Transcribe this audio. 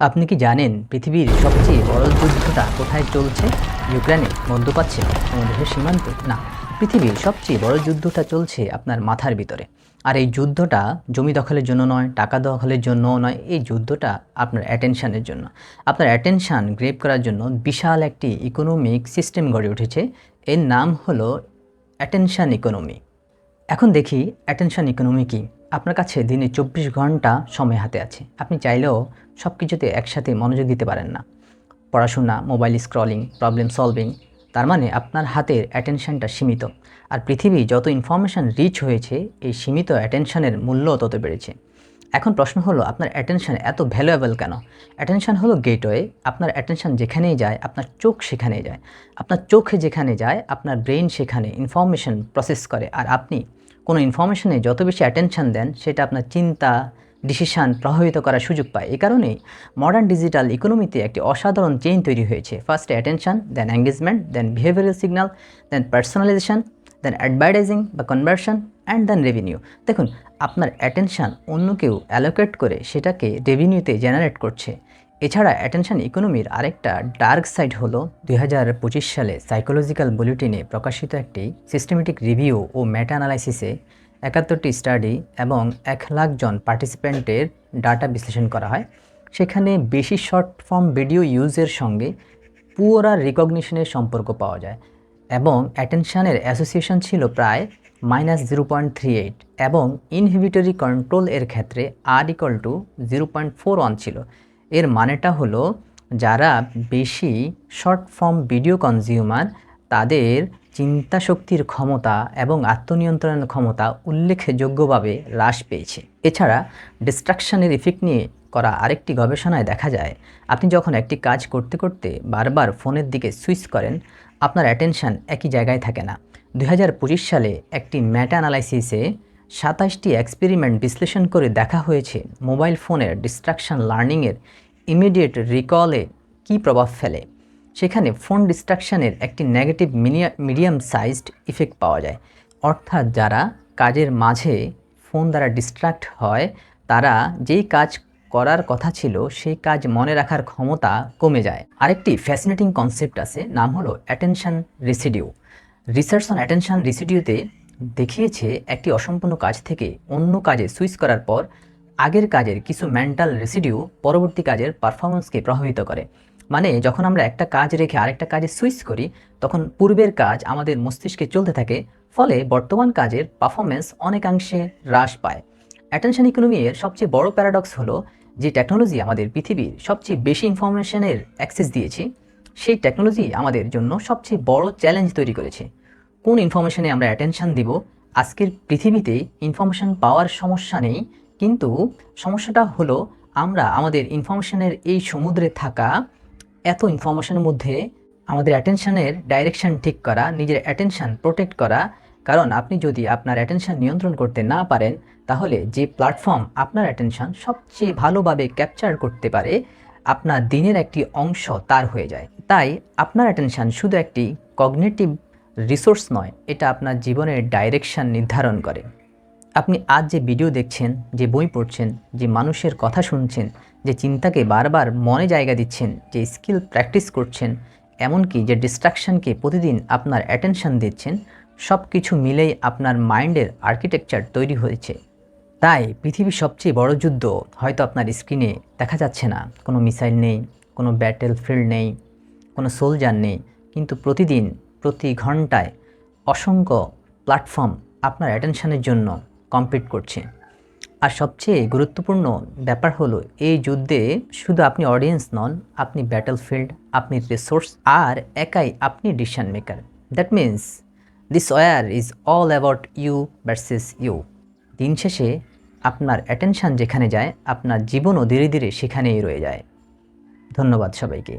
আপনি কি জানেন পৃথিবীর সবচেয়ে বড় যুদ্ধটা কোথায় চলছে? ইউক্রেনে, মধ্যপ্রাচ্যে, কোনো দেশের সীমান্তে? না, পৃথিবীর সবচেয়ে বড় যুদ্ধটা চলছে আপনার মাথার ভিতরে। আর এই যুদ্ধটা জমি দখলের জন্য নয়, টাকা দখলের জন্যও নয়, এই যুদ্ধটা আপনার অ্যাটেনশনের জন্য। আপনার অ্যাটেনশন গ্রেব করার জন্য বিশাল একটি ইকোনমিক সিস্টেম গড়ে উঠেছে। এর নাম হলো অ্যাটেনশন ইকোনমি। এখন দেখি অ্যাটেনশন ইকোনমি কী। আপনার কাছে দিনে 24 ঘন্টা সময় হাতে আছে। আপনি চাইলেও সব কিছুতে একসাথে মনোযোগ দিতে পারেন না। পড়াশোনা, মোবাইল স্ক্রলিং, প্রবলেম সলভিং। তার মানে আপনার হাতের অ্যাটেনশনটা সীমিত। আর পৃথিবী যত ইনফরমেশান রিচ হয়েছে, এই সীমিত অ্যাটেনশনের মূল্য তত বেড়েছে। এখন প্রশ্ন হলো, আপনার অ্যাটেনশন এত ভ্যালুয়েবল কেন? অ্যাটেনশন হলো গেটওয়ে। আপনার অ্যাটেনশন যেখানেই যায়, আপনার চোখ সেখানেই যায়। আপনার চোখে যেখানে যায়, আপনার ব্রেন সেখানে ইনফরমেশন প্রসেস করে। আর আপনি কোনো ইনফরমেশনে যত বেশি অ্যাটেনশন দেন, সেটা আপনার চিন্তা, ডিসিশান প্রভাবিত করার সুযোগ পায়। এই কারণেই মডার্ন ডিজিটাল ইকোনমিতে একটি অসাধারণ চেইন তৈরি হয়েছে। ফার্স্ট অ্যাটেনশন, দেন এঙ্গেজমেন্ট, দেন বিহেভিয়ারাল সিগন্যাল, দেন পার্সোনালাইজেশন, দেন অ্যাডভার্টাইজিং বা কনভার্সন, অ্যান্ড দেন রেভিনিউ। দেখুন, আপনার অ্যাটেনশন অন্য কেউ অ্যালোকেট করে সেটাকে রেভিনিউতে জেনারেট করছে। এছাড়া অ্যাটেনশন ইকোনমির আরেকটা ডার্ক সাইড হলো 2025 সালে সাইকোলজিক্যাল বুলেটিনে প্রকাশিত একটি সিস্টেমেটিক রিভিউ ও মেটা অ্যানালাইসিসে 71টি স্টাডি এবং 1,00,000 জন পার্টিসিপেন্টের ডাটা বিশ্লেষণ করা হয়। সেখানে বেশি শর্ট ফর্ম ভিডিও ইউজের সঙ্গে পুয়ার রিকগনিশনের সম্পর্ক পাওয়া যায় এবং অ্যাটেনশনের অ্যাসোসিয়েশন ছিল প্রায় -0.38 এবং ইনহিবিটরি কন্ট্রোল এর ক্ষেত্রে R=0.41 ছিল। এর মানেটা হলো, যারা বেশি শর্ট ফর্ম ভিডিও কনজিউমার, তাদের চিন্তা শক্তির ক্ষমতা এবং আত্মনিয়ন্ত্রণের ক্ষমতা উল্লেখযোগ্যভাবে হ্রাস পেয়েছে। এছাড়া ডিস্ট্রাকশনের ইফেক্ট নিয়ে করা আরেকটি গবেষণায় দেখা যায়, আপনি যখন একটি কাজ করতে করতে বারবার ফোনের দিকে সুইচ করেন, আপনার অ্যাটেনশন একই জায়গায় থাকে না। 2025 সালে একটি মেটা অ্যানালাইসিসে 27টি এক্সপেরিমেন্ট বিশ্লেষণ করে দেখা হয়েছে মোবাইল ফোনের ডিস্ট্রাকশন লার্নিংয়ের ইমিডিয়েট রিকলে কী প্রভাব ফেলে। সেখানে ফোন ডিস্ট্রাকশনের একটি নেগেটিভ মিডিয়াম সাইজড ইফেক্ট পাওয়া যায়। অর্থাৎ যারা কাজের মাঝে ফোন দ্বারা ডিস্ট্র্যাক্ট হয়, তারা যেই কাজ করার কথা ছিল সেই কাজ মনে রাখার ক্ষমতা কমে যায়। আরেকটি ফ্যাসিনেটিং কনসেপ্ট আছে, নাম হলো attention residue. Research on attention রেসিডিউতে দেখিয়েছে, একটি অসম্পূর্ণ কাজ থেকে অন্য কাজে সুইচ করার পর আগের কাজের কিছু মেন্টাল রেসিডিউ পরবর্তী কাজের পারফরমেন্সকে প্রভাবিত করে। মানে যখন আমরা একটা কাজ রেখে আরেকটা কাজে সুইচ করি, তখন পূর্বের কাজ আমাদের মস্তিষ্কে চলতে থাকে, ফলে বর্তমান কাজের পারফরমেন্স অনেকাংশে হ্রাস পায়। অ্যাটেনশন ইকোনমি এর সবচেয়ে বড় প্যারাডক্স হলো, যে টেকনোলজি আমাদের পৃথিবীর সবচেয়ে বেশি ইনফরমেশনের অ্যাক্সেস দিয়েছে, সেই টেকনোলজি আমাদের জন্য সবচেয়ে বড় চ্যালেঞ্জ তৈরি করেছে। কোন ইনফরমেশনে আমরা অ্যাটেনশন দিব? আজকের পৃথিবীতে ইনফরমেশন পাওয়ার সমস্যা নেই, কিন্তু সমস্যাটা হলো আমরা আমাদের ইনফরমেশনের এই সমুদ্রে থাকা এত ইনফরমেশনের মধ্যে আমাদের অ্যাটেনশনের ডাইরেকশন ঠিক করা, নিজের অ্যাটেনশন প্রোটেক্ট করা। কারণ আপনি যদি আপনার অ্যাটেনশন নিয়ন্ত্রণ করতে না পারেন, তাহলে যে প্ল্যাটফর্ম আপনার অ্যাটেনশন সবচেয়ে ভালোভাবে ক্যাপচার করতে পারে, আপনার দিনের একটি অংশ তার হয়ে যায়। তাই আপনার অ্যাটেনশন শুধু একটি কগনিটিভ রিসোর্স নয়, এটা আপনার জীবনের ডাইরেকশন নির্ধারণ করে। আপনি আজ যে ভিডিও দেখছেন, যে বই পড়ছেন, যে মানুষের কথা শুনছেন, যে চিন্তাকে বারবার মনে জায়গা দিচ্ছেন, যে স্কিল প্র্যাকটিস করছেন, এমনকি যে ডিস্ট্রাকশনকে প্রতিদিন আপনার অ্যাটেনশন দিচ্ছেন, সব কিছু মিলেই আপনার মাইন্ডের আর্কিটেকচার তৈরি হয়েছে। তাই পৃথিবীর সবচেয়ে বড় যুদ্ধ হয়তো আপনার স্ক্রিনে দেখা যাচ্ছে না, কোনো মিসাইল নেই, কোনো ব্যাটেল ফিল্ড নেই, কোনো সোলজার নেই, কিন্তু প্রতিদিন, প্রতি ঘন্টায় অসংখ্য প্ল্যাটফর্ম আপনার অ্যাটেনশনের জন্য কম্পিট করছে। আর সবচেয়ে গুরুত্বপূর্ণ ব্যাপার হলো, এই যুদ্ধে শুধু আপনি অডিয়েন্স নন, আপনি ব্যাটলফিল্ড, আপনি রিসোর্স, আর একাই আপনি decision maker. That means this war is all about you versus you. দিন শেষে আপনার অ্যাটেনশন যেখানে যায়, আপনার জীবনও ধীরে ধীরে সেখানেই রয়ে যায়। ধন্যবাদ সবাইকে।